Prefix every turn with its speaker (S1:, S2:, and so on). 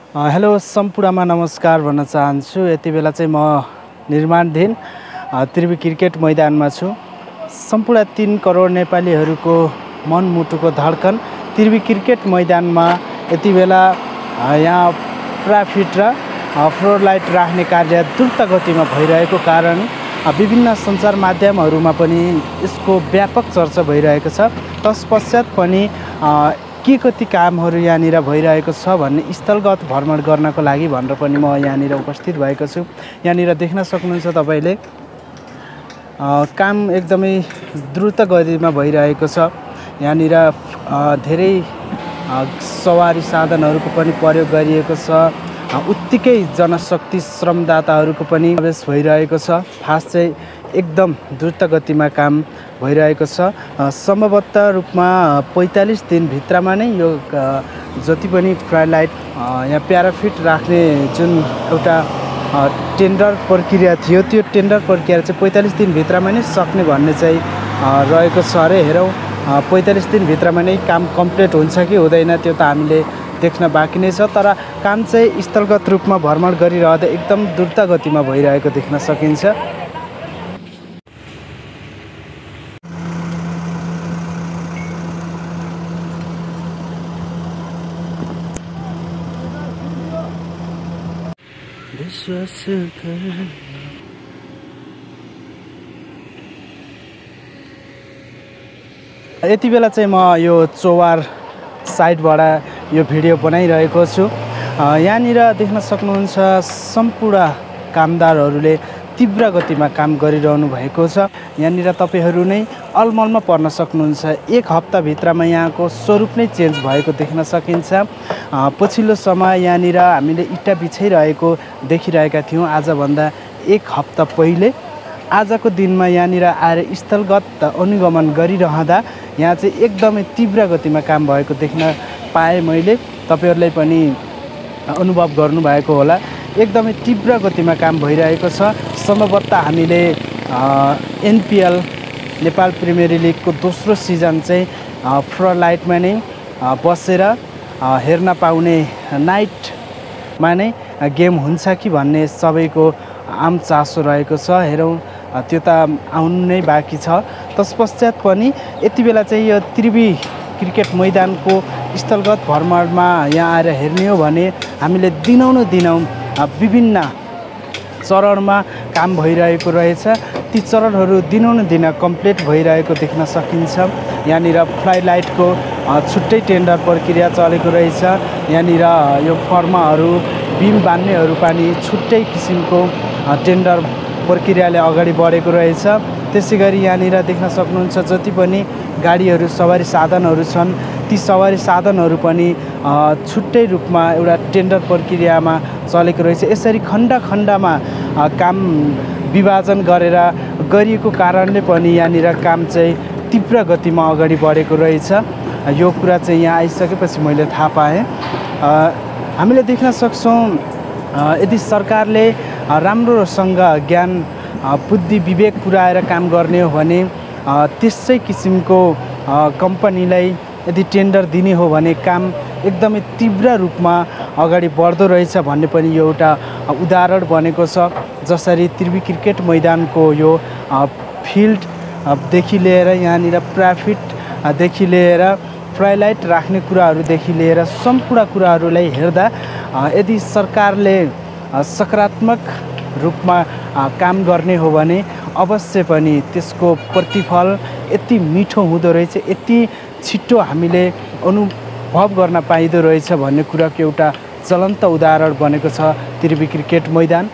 S1: Hello सम्पूर्णमा नमस्कार भन्न चाहन्छु। यति बेला चाहिँ म निर्माणधीन त्रिवी क्रिकेट मैदानमा छु। सम्पूर्ण 3 करोड नेपालीहरूको मनमुटुको धड्कन त्रिवी क्रिकेट मैदानमा यति बेला यहाँ ट्राफिक र फ्लोर लाइट राख्ने कार्य द्रुत गतिमा भइरहेको कारण विभिन्न सञ्चार माध्यमहरूमा पनि यसको व्यापक चर्चा भइरहेको छ। तत्पश्चात पनि के कति कामहरू यहाँनिर भइरहेको छ भन्ने स्थलगत भ्रमण गर्नको लागि भनेर पनि म यहाँनिर उपस्थित भएको छु। यहाँनिर देख्न सक्नुहुन्छ तपाईले काम एकदमै द्रुत गतिमा भइरहेको छ। यहाँनिर धेरै सवारी साधनहरूको पनि प्रयोग गरिएको छ। उत्तिकै जनशक्ति श्रमदाताहरूको पनि प्रवेश भइरहेको छ। खास चाहिँ एकदम द्रुत गतिमा काम भइरहेको छ। सम्भवतः रूपमा 45 दिनभित्रमा नै यो जति पनि फ्लाइलाइट यहाँ प्याराफिट राख्ने जुन एउटा टेन्डर प्रक्रिया थियो त्यो टेन्डर प्रक्रिया चाहिँ 45 दिनभित्रमा नै सक्ने भन्ने चाहिँ रहेको छ अरे। हेरौँ 45 दिनभित्रमा नै काम कम्प्लिट हुन्छ कि हुँदैन त्यो त हामीले देख्न बाँकी नै छ। तर काम चाहिँ स्थलगत रूपमा भ्रमण गरिरहँदा एकदम द्रुत गतिमा भइरहेको देख्न सकिन्छ। यति बेला चाहिँ म यो चौवार साइडबाट यो भिडियो बनाइरहेको छु। यहाँनिर देख्न सक्नुहुन्छ सम्पूर्ण कामदारहरूले तीव्र गतिमा काम गरिरहनु भएको छ। यहाँनिर तपाईहरू नै अलमलमा पर्न सक्नुहुन्छ। एक हप्ताभित्रमा यहाँको स्वरूप नै चेन्ज भएको देख्न सकिन्छ। पछिल्लो समय यहाँनिर हामीले इट्टा बिछाइरहेको देखिरहेका थियौँ आजभन्दा एक हप्ता पहिले। आजको दिनमा यहाँनिर आएर स्थलगत अनुगमन गरिरहँदा यहाँ चाहिँ एकदमै तीव्र गतिमा काम भएको देख्न पाएँ मैले। तपाईहरुले पनि अनुभव गर्नुभएको होला। एकदमै तीव्र गतिमा काम भइरहेको छ। सम्भवतः हामीले एनपीएल नेपाल प्रिमियर लिगको दोस्रो सिजन चाहिँ फ्लोर लाइटमा नै बसेर हेर्न पाउने नाइटमा नै गेम हुन्छ कि भन्ने सबैको आम चासो रहेको छ। हेरौँ त्यो त आउनु नै बाँकी छ। तत्पश्चात पनि यति बेला चाहिँ यो त्रिवी क्रिकेट मैदानको स्थलगत भ्रमणमा यहाँ आएर हेर्ने हो भने हामीले दिनौँ विभिन्न चरणमा काम भइरहेको रहेछ। ती चरणहरू दिनौँ दिन कम्प्लिट भइरहेको देख्न सकिन्छ। यहाँनिर फ्लाइलाइटको छुट्टै टेन्डर प्रक्रिया चलेको रहेछ। यहाँनिर यो फर्माहरू बिम बान्नेहरू पनि छुट्टै किसिमको टेन्डर प्रक्रियाले अगाडि बढेको रहेछ। त्यसैगरी यहाँनिर देख्न सक्नुहुन्छ जति पनि गाडीहरू सवारी साधनहरू छन् ती सवारी साधनहरू पनि छुट्टै रूपमा एउटा टेन्डर प्रक्रियामा चलेको रहेछ। यसरी खण्ड खण्डमा काम विभाजन गरिएको कारणले पनि यहाँनिर काम चाहिँ तीव्र गतिमा अगाडि बढेको रहेछ। यो कुरा चाहिँ यहाँ आइसकेपछि मैले थाहा पाएँ। हामीले देख्न सक्छौँ यदि सरकारले राम्रोसँग ज्ञान बुद्धि विवेक पुर्याएर काम गर्ने हो भने त्यसै किसिमको कम्पनीलाई यदि टेन्डर दिने हो भने काम एकदमै तीव्र रूपमा अगाडि बढ्दो रहेछ भन्ने पनि यो एउटा उदाहरण बनेको छ। जसरी त्रिवी क्रिकेट मैदानको यो फिल्डदेखि लिएर यहाँनिर ट्राफिकदेखि लिएर फ्लाइलाइट राख्ने कुराहरूदेखि लिएर सम्पूर्ण कुराहरूलाई हेर्दा यदि सरकारले सकारात्मक रूपमा काम गर्ने हो भने अवश्य पनि त्यसको प्रतिफल यति मिठो हुँदो रहेछ, यति छिट्टो हामीले अनुभव गर्न पाइँदो रहेछ भन्ने कुराको एउटा ज्वलन्त उदाहरण बनेको छ त्रिवी क्रिकेट मैदान।